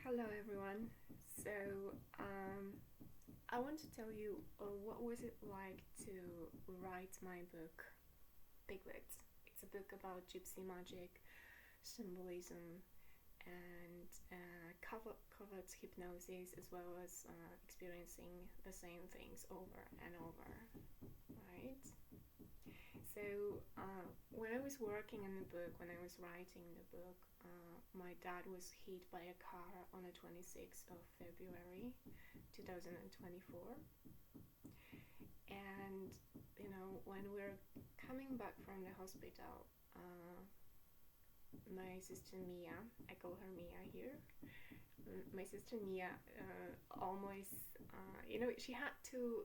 Hello, everyone. So, I want to tell you what was it like to write my book, Piglet. It's a book about gypsy magic, symbolism, and covert hypnosis, as well as experiencing the same things over and over. Right. So, when I was working on the book, when I was writing the book, my dad was hit by a car on the 26th of February 2024. And, when we're coming back from the hospital, my sister Mia, I call her Mia here, my sister Mia almost, she had to,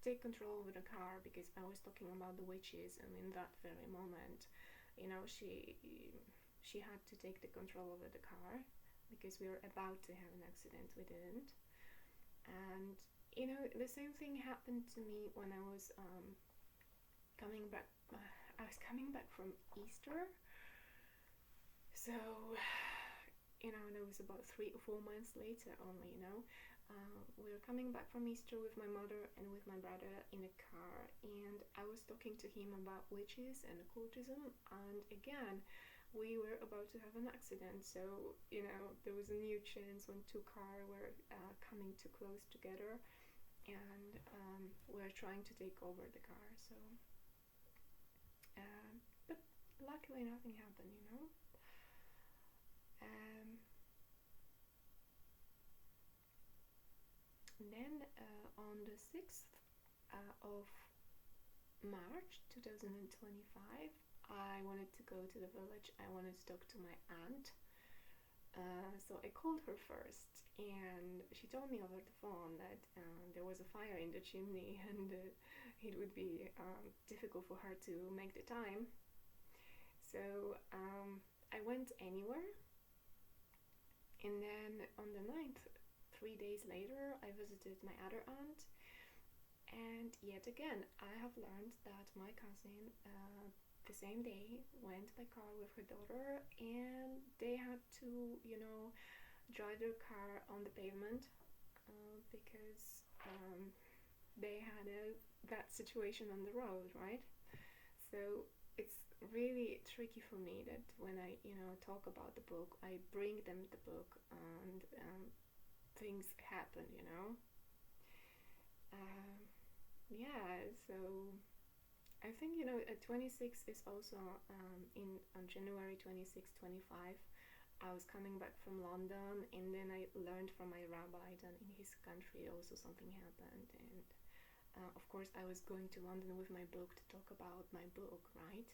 take control over the car because I was talking about the witches, and in that very moment, she had to take the control over the car because we were about to have an accident. We didn't, and the same thing happened to me when I was coming back. I was coming back from Easter, so that was about 3 or 4 months later only. We were coming back from Easter with my mother and with my brother in a car, and I was talking to him about witches and occultism, and again, we were about to have an accident. So, there was a new chance when two cars were coming too close together, and we're trying to take over the car. So, but luckily nothing happened. Then on the 6th of March 2025, I wanted to go to the village. I wanted to talk to my aunt. So I called her first, and she told me over the phone that there was a fire in the chimney, and it would be difficult for her to make the time. So I went anywhere, and then on the 9th, 3 days later, I visited my other aunt, and yet again, I have learned that my cousin the same day went by car with her daughter, and they had to, drive their car on the pavement because they had that situation on the road, right? So it's really tricky for me that when I, talk about the book, I bring them the book, and things happen. Yeah, so I think 26 is also on January 26, 25. I was coming back from London, and then I learned from my rabbi that in his country also something happened, and of course I was going to London with my book to talk about my book, right?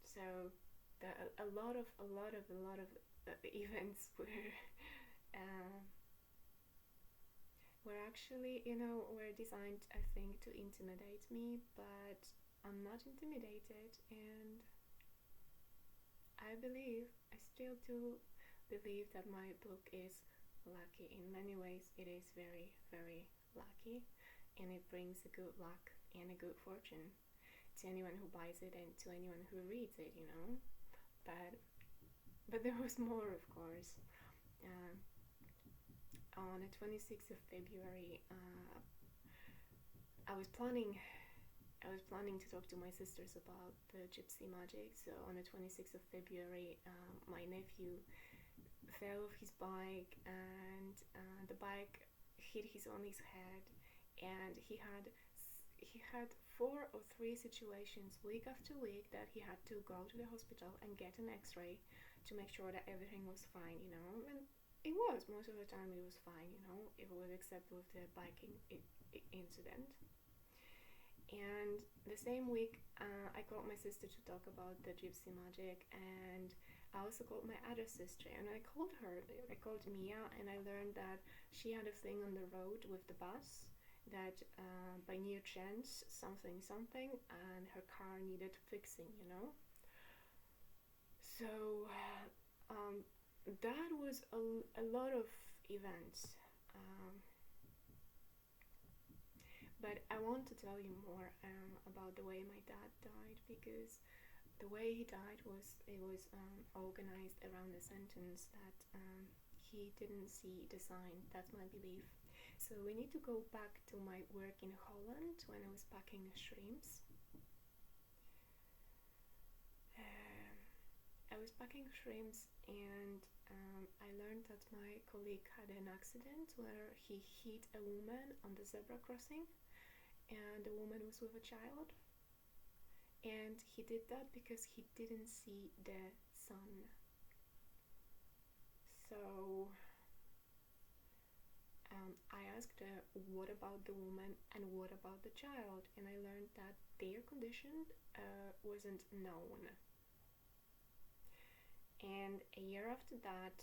So a lot of events uh, were actually, were designed, I think, to intimidate me, but I'm not intimidated, and I still do believe that my book is lucky. In many ways, it is very, very lucky, and it brings a good luck and a good fortune to anyone who buys it and to anyone who reads it, But there was more, of course. On the 26th of February, I was planning to talk to my sisters about the gypsy magic. So on the 26th of February, my nephew fell off his bike, and the bike hit on his head, and he had 4 or 3 situations week after week that he had to go to the hospital and get an x-ray to make sure that everything was fine, and it was, most of the time it was fine, it was except with the biking incident. And the same week, I called my sister to talk about the gypsy magic, and I also called my other sister, and I called Mia, and I learned that she had a thing on the road with the bus, that by near chance something, and her car needed fixing, So that was a lot of events. But I want to tell you more about the way my dad died, because the way he died was organized around the sentence that he didn't see the sign. That's my belief. So we need to go back to my work in Holland when I was packing shrimps. I was packing shrimps, and I learned that my colleague had an accident where he hit a woman on the zebra crossing, and the woman was with a child. And he did that because he didn't see the sun. So I asked her, what about the woman and what about the child? And I learned that their condition wasn't known. And a year after that,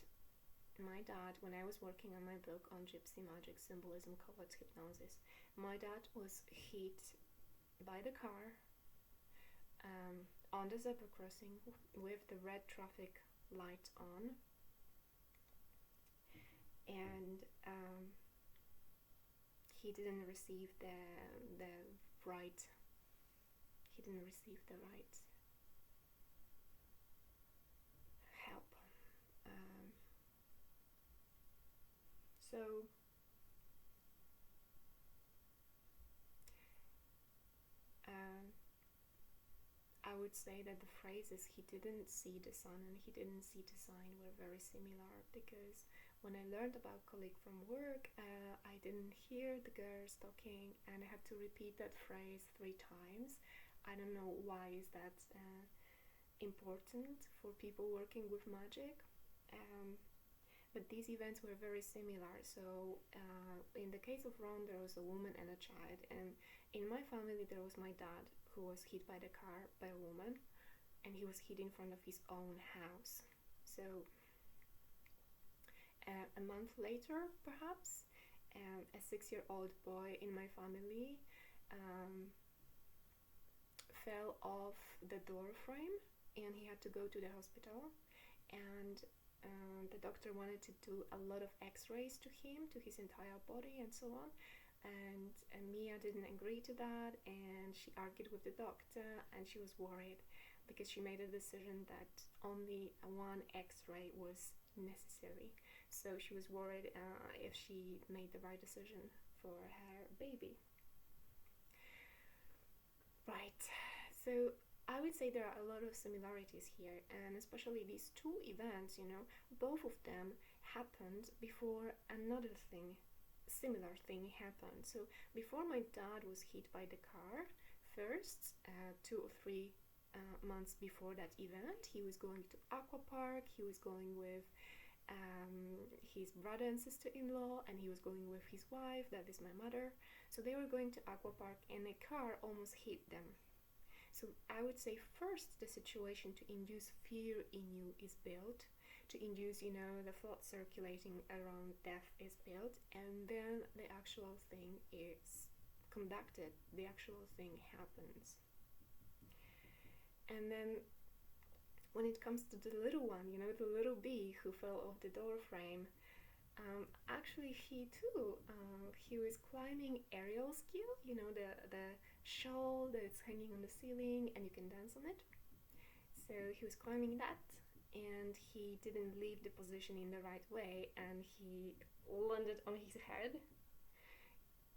my dad, when I was working on my book on gypsy magic, symbolism, covert hypnosis, my dad was hit by the car on the zebra crossing with the red traffic light on, and he didn't receive the right help. So I would say that the phrases "he didn't see the sun" and "he didn't see the sign" were very similar, because when I learned about colleague from work, I didn't hear the girls talking, and I had to repeat that phrase 3 times. I don't know why is that important for people working with magic, but these events were very similar. So in the case of Ron, there was a woman and a child, and in my family there was my dad, who was hit by the car by a woman, and he was hit in front of his own house. So a month later, perhaps, a 6-year-old boy in my family fell off the door frame, and he had to go to the hospital, and the doctor wanted to do a lot of x-rays to him, to his entire body and so on, and Mia didn't agree to that, and she argued with the doctor, and she was worried because she made a decision that only one x-ray was necessary. So she was worried if she made the right decision for her baby. Right, so I would say there are a lot of similarities here, and especially these 2 events, both of them happened before another similar thing happened. So before my dad was hit by the car, first 2 or 3 months before that event, he was going to aqua park, he was going with his brother and sister-in-law, and he was going with his wife, that is my mother. So they were going to aqua park, and a car almost hit them. So I would say first the situation to induce fear in you is built, to induce, the thought circulating around death is built, and then the actual thing is conducted, the actual thing happens. And then when it comes to the little one, the little bee who fell off the door frame, actually he too, he was climbing aerial skill, the shawl that's hanging on the ceiling and you can dance on it. So he was climbing that, and he didn't leave the position in the right way, and he landed on his head.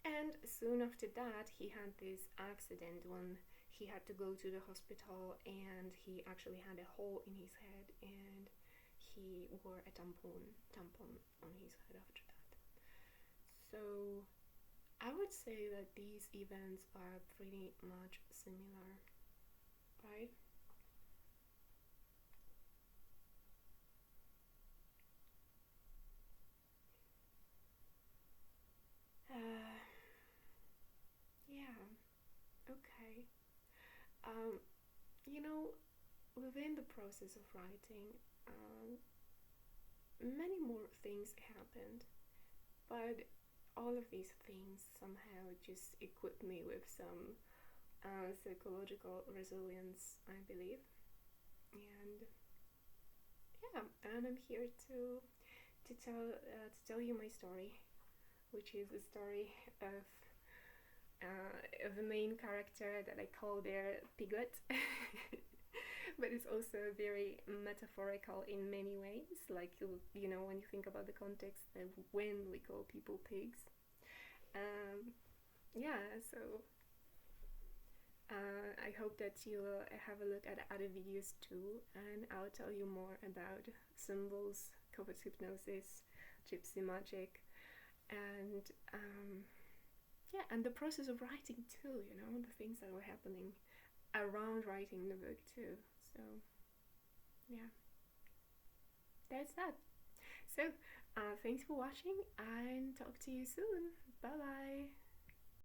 And soon after that, he had this accident when he had to go to the hospital, and he actually had a hole in his head, and he wore a tampon on his head after that. So I would say that these events are pretty much similar, right? Yeah, okay. Within the process of writing, many more things happened, but all of these things somehow just equipped me with some psychological resilience, I believe. And yeah, and I'm here to tell you my story, which is the story of the main character that I call there Piglet. but it's also very metaphorical in many ways. Like you know, when you think about the context of when we call people pigs. Yeah, so I hope that you'll have a look at other videos too, and I'll tell you more about symbols, covert hypnosis, gypsy magic, and yeah, and the process of writing too. You know, the things that were happening around writing the book too. So yeah, that's that. So thanks for watching, and talk to you soon. Bye bye.